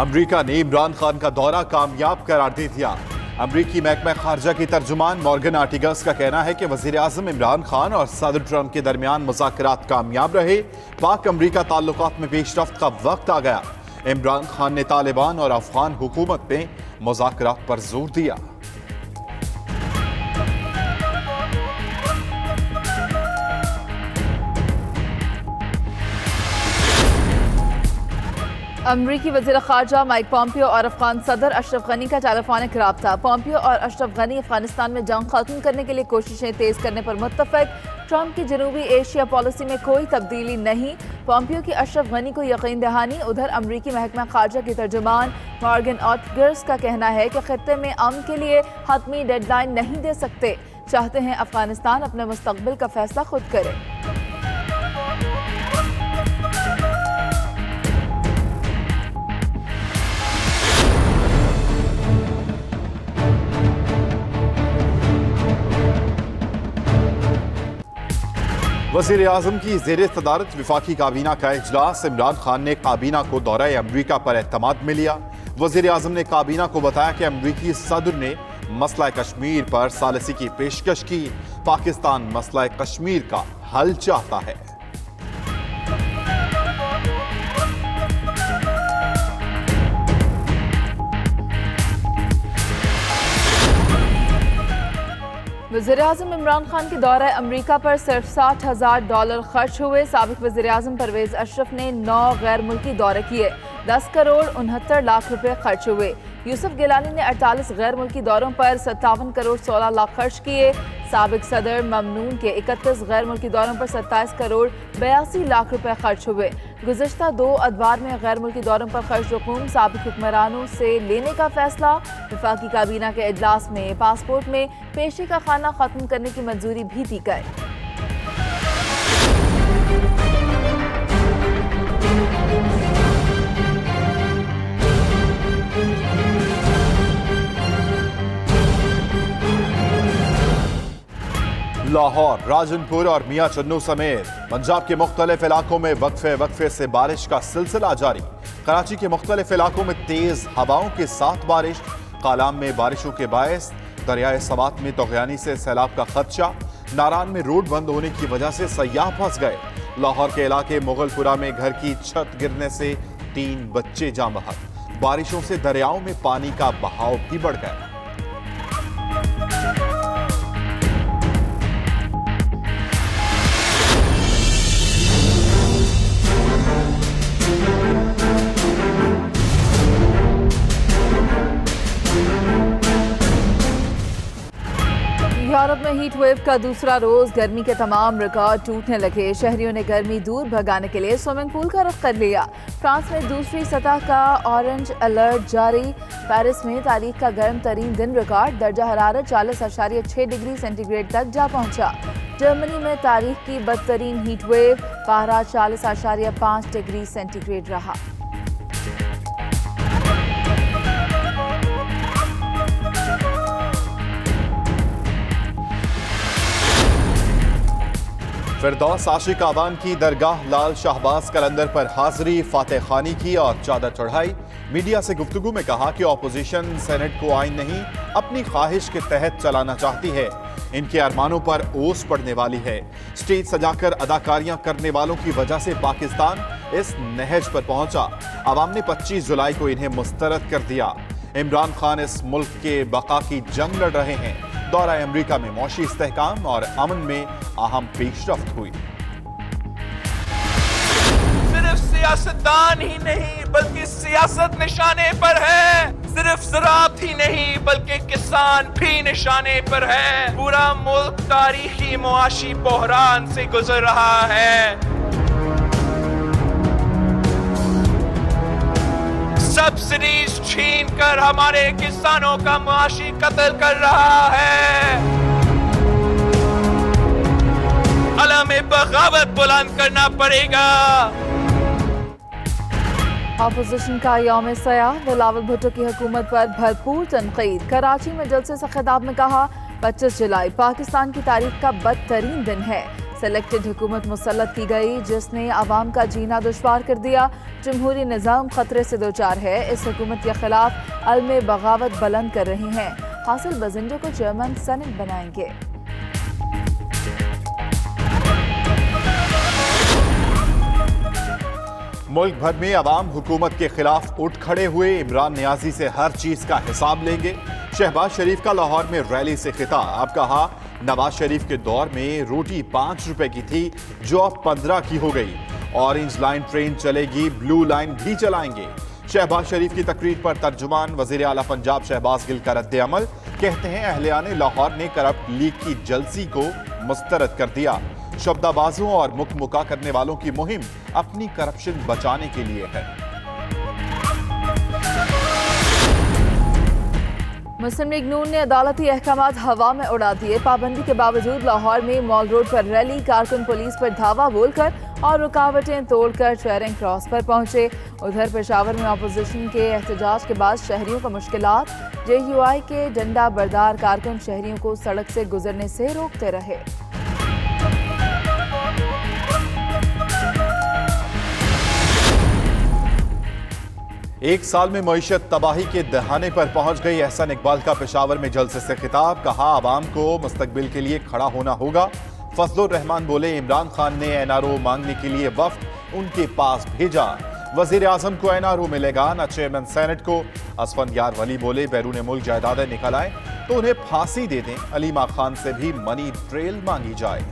अमरीका ने इमरान खान का दौरा कामयाब करार दे दिया। अमरीकी महकमा खारजा की तर्जुमान मॉर्गन आर्टिगस का कहना है कि वजीर आजम इमरान खान और सदर ट्रंप के दरमियान मुज़ाकरात कामयाब रहे। पाक अमरीका ताल्लुकात में पेशरफ्त का वक्त आ गया। इमरान खान ने तालिबान और अफगान हुकूमत में मुज़ाकरात पर जोर दिया। अमरीकी वज़ीर ख़ारजा माइक पॉम्पियो और अफगान सदर अशरफ गनी का टेलीफोनिक रब्ता। पॉम्पियो और अशरफ गनी अफगानिस्तान में जंग खत्म करने के लिए कोशिशें तेज करने पर मुत्तफ़िक। ट्रंप की जनूबी एशिया पॉलिसी में कोई तब्दीली नहीं। पॉम्पियो की अशरफ गनी को यकीन दहानी। उधर अमरीकी महकमा खारजा की तर्जुमान मॉर्गन आर्टिगस का कहना है कि खित्ते में अमन के लिए हतमी डेडलाइन नहीं दे सकते। चाहते हैं अफगानिस्तान अपने मुस्तकबिल का फैसला खुद करे। वज़ीर आज़म की ज़ेर सदारत विफाकी काबीना का इजलास। इमरान खान ने काबीना को दौरा अमरीका पर एतमाद में लिया। वज़ीर आज़म ने काबीना को बताया कि अमरीकी सदर ने मसला कश्मीर पर सालिसी की पेशकश की। पाकिस्तान मसला कश्मीर का हल चाहता है। वज़ीर-ए-आज़म इमरान खान के दौरे अमरीका पर सिर्फ $60,000 खर्च हुए। साबिक वज़ीर-ए-आज़म परवेज अशरफ ने 9 गैर मुल्की दौरे किए। 10 करोड़ 69 लाख रुपए खर्च हुए। यूसुफ गिलानी ने 48 गैर मुल्की दौरों पर 57 करोड़ 16 लाख खर्च किए। साबिक सदर ममनून के 31 गैर मुल्की दौरों पर 27 करोड़ 82 लाख रुपए खर्च हुए। गुज़श्ता 2 अदवार में गैर मुल्की दौरों पर खर्च रकूम साबिक हुक्मरानों से लेने का फैसला। विफाकी काबीना के इजलास में पासपोर्ट में पेशी का खाना खत्म करने की मंजूरी भी दी गई। लाहौर, राजनपुर और मियां चन्नू समेत पंजाब के मुख्तलिफ इलाकों में वक्फे से बारिश का सिलसिला जारी। कराची के मुख्तलिफ इलाकों में तेज हवाओं के साथ बारिश। कालाम में बारिशों के बायस दरियाए सवात में तगयानी से सैलाब का खदशा। नारान में रोड बंद होने की वजह से सयाह फंस गए। लाहौर के इलाके मुगलपुरा में घर की छत गिरने से 3 बच्चे जाँ बहक। बारिशों से दरियाओं में पानी का बहाव भी बढ़ गया। यूरोप में हीट वेव का दूसरा रोज। गर्मी के तमाम रिकॉर्ड टूटने लगे। शहरियों ने गर्मी दूर भगाने के लिए स्विमिंग पूल का रुख कर लिया। फ्रांस में दूसरी सतह का ऑरेंज अलर्ट जारी। पेरिस में तारीख का गर्म तरीन दिन रिकॉर्ड। दर्जा हरारत 40.6 डिग्री सेंटीग्रेड तक जा पहुंचा। जर्मनी में तारीख की बदतरीन हीट वेव। पारा 40.5 डिग्री सेंटीग्रेड रहा। फिरदौस आशिक आवान की दरगाह लाल शाहबाज कलंदर पर हाजिरी, फातह खानी की और चादर चढ़ाई। मीडिया से गुफ्तगू में कहा कि ऑपोजिशन सेनेट को आइन नहीं अपनी ख्वाहिश के तहत चलाना चाहती है। इनके अरमानों पर ओस पड़ने वाली है। स्टेज सजाकर अदाकारियां करने वालों की वजह से पाकिस्तान इस नहज पर पहुंचा। अवाम ने 25 जुलाई को इन्हें मुस्तरद कर दिया। इमरान खान इस मुल्क के बका की जंग लड़ रहे हैं। दौरा अमरीका में मौशी इस्तेहकाम और अमन में अहम पेशरफ्त हुई। सिर्फ सियासतदान ही नहीं बल्कि सियासत निशाने पर है। सिर्फ ज़राअत ही नहीं बल्कि किसान भी निशाने पर है। पूरा मुल्क तारीखी मुआशी बहरान से गुजर रहा है। सब्सिडीज छीन कर हमारे किसानों का मुआशी कत्ल कर रहा है। अलम बगावत बुलंद करना पड़ेगा। ऑपोजिशन का यौम सयाह। बिलावल भुट्टो की हुकूमत पर भरपूर तनकीद। कराची में जलसे से खिताब में कहा 25 जुलाई पाकिस्तान की तारीख का बदतरीन दिन है। सेलेक्टेड हुकूमत मुसल्लत की गई जिसने आवाम का जीना दुश्वार कर दिया। जमहूरी निज़ाम खतरे से दो चार है। इस हुकूमत के खिलाफ अलमे बगावत बुलंद कर रही हैं। हासिल बजिंदो को चेयरमैन सेनेट बनाएंगे। मुल्क भर में अवाम हुकूमत के खिलाफ उठ खड़े हुए। इमरान नियाजी से हर चीज का हिसाब लेंगे। शहबाज शरीफ का लाहौर में रैली से खिताब। कहा नवाज शरीफ के दौर में रोटी 5 रुपए की थी जो अब 15 की हो गई। ऑरेंज लाइन ट्रेन चलेगी, ब्लू लाइन भी चलाएंगे। शहबाज शरीफ की तकरीर पर तर्जुमान वजीर आला पंजाब शहबाज गिल का रद्द अमल। कहते हैं अहलियाने लाहौर ने करप्ट लीग की जलसी को मुस्तरद कर दिया। शब्दाबाजों और मुक्का करने वालों की मुहिम अपनी करप्शन बचाने के लिए है। मुस्लिम लीग नून ने अदालती अहकामात हवा में उड़ा दिए। पाबंदी के बावजूद लाहौर में मॉल रोड पर रैली, कारकुन पुलिस पर धावा बोलकर और रुकावटें तोड़कर चेयरिंग क्रॉस पर पहुंचे। उधर पेशावर में अपोजिशन के एहतजाज के बाद शहरियों का मुश्किलात। JUI के डंडा बरदार कारकुन शहरियों को सड़क से गुजरने से रोकते रहे। एक साल में मईशत तबाही के दहाने पर पहुंच गई। एहसन इकबाल का पेशावर में जलसे से खिताब। कहा आवाम को मुस्तकबिल के लिए खड़ा होना होगा। फजलुर रहमान बोले इमरान खान ने NRO मांगने के लिए वफ्द उनके पास भेजा। वजीर आजम को NRO मिलेगा न चेयरमैन सेनेट को। असफंदियार वली बोले बैरून मुल्क जायदादें निकल आए तो उन्हें फांसी दे दें। अलीमा खान से भी मनी ट्रेल मांगी जाए।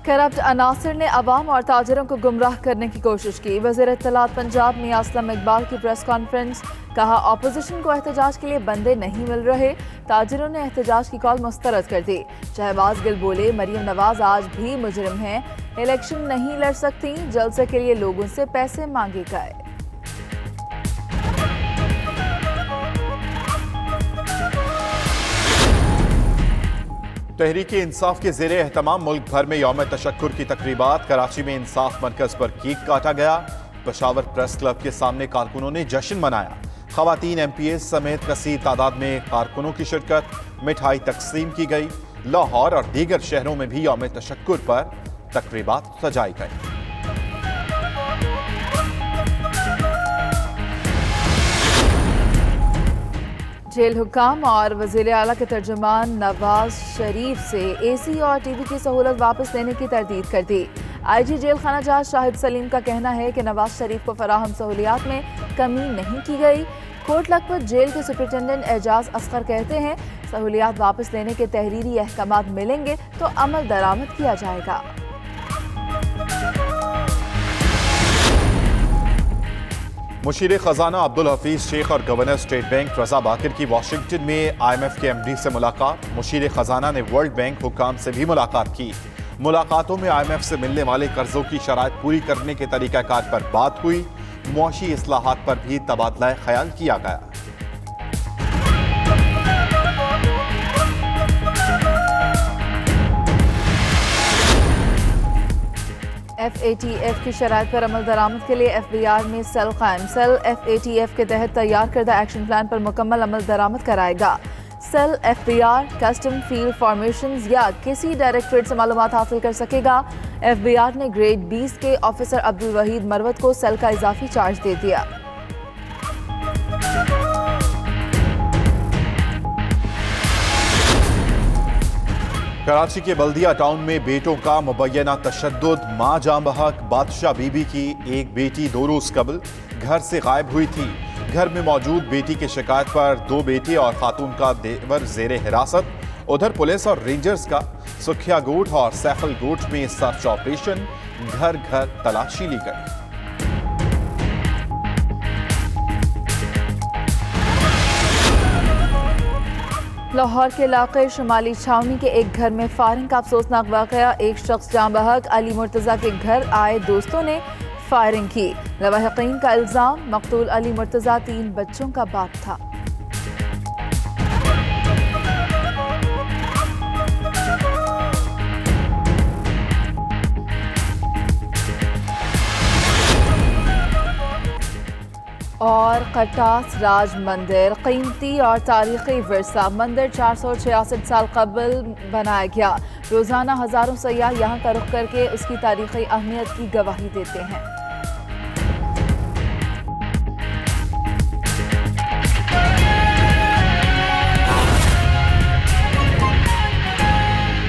करप्ट अनासर ने अवाम और ताजरों को गुमराह करने की कोशिश की। वज़ीर इत्तलात पंजाब मियां असलम इकबाल की प्रेस कॉन्फ्रेंस। कहा ऑपोजिशन को एहतजाज के लिए बंदे नहीं मिल रहे। ताजरों ने एहतजाज की कॉल मुस्तरद कर दी। शहबाज गिल बोले मरियम नवाज आज भी मुजरिम हैं, इलेक्शन नहीं लड़ सकती। जलसे के लिए लोगों से पैसे मांगे गए। तहरीक इंसाफ के ज़ेरे एहतमाम मुल्क भर में यौम तशक्कुर की तकरीबात। कराची में इंसाफ मरकज पर केक काटा गया। पेशावर प्रेस क्लब के सामने कारकुनों ने जश्न मनाया। खवातीन MPs समेत कसीर तादाद में कारकुनों की शिरकत। मिठाई तकसीम की गई। लाहौर और दीगर शहरों में भी यौम तशक्कुर पर तकरीबात सजाई गई। जेल हुक्काम और वज़ीर आला के तर्जुमान नवाज शरीफ से AC और TV की सहूलत वापस लेने की तरदीद कर दी। IG जेल खाना जहाज शाहिद सलीम का कहना है कि नवाज शरीफ को फराहम सहूलियात में कमी नहीं की गई। कोट लखपत जेल के सुपरिटेंडेंट एजाज असगर कहते हैं सहूलियात वापस लेने के तहरीरी अहकामात मिलेंगे तो अमल दरामद किया जाएगा। मुशीर खजाना अब्दुल हफीज शेख और गवर्नर स्टेट बैंक रजा बाकिर की वाशिंगटन में IMF के MD से मुलाकात। मुशीर खजाना ने वर्ल्ड बैंक हुकाम से भी मुलाकात की। मुलाकातों में IMF से मिलने वाले कर्जों की शराइत पूरी करने के तरीकाकार पर बात हुई। मुआशी इस्लाहात पर भी तबादला ख्याल किया गया। FATF की शराइत पर अमल दरामद के लिए FBR में सेल कायम। सेल FATF के तहत तैयार करदा एक्शन प्लान पर मुकम्मल अमल दरामद कराएगा। Cell FBR custom field formations या किसी डायरेक्टरेट से मालूमात हासिल कर सकेगा। FBR ने ग्रेड 20 के ऑफिसर अब्दुल वहीद मरवत को सेल का इजाफी चार्ज दे दिया। कराची के बल्दिया टाउन में बेटों का मुबैना तशद्दुद। मां जां बहक बादशाह बीबी की एक बेटी 2 रोज कबल घर से गायब हुई थी। घर में मौजूद बेटी की शिकायत पर 2 बेटे और खातून का देवर जेरे हिरासत। उधर पुलिस और रेंजर्स का सुखिया गोट और सैफल गोट में सर्च ऑपरेशन। घर घर तलाशी ली गई। लाहौर के इलाके शुमाली छावनी के एक घर में फायरिंग का अफसोसनाक वाकया। एक शख्स जां बहक। अली मुर्तज़ा के घर आए दोस्तों ने फायरिंग की। लवाहिकीन का इल्जाम मकतूल अली मुर्तज़ा 3 बच्चों का बाप था। और पर खटास राज मंदिर कीमती और तारीखी विरसा मंदिर 466 साल कबल बनाया गया। रोजाना हजारों सयाह यहाँ का रुख करके उसकी तारीखी अहमियत की गवाही देते हैं।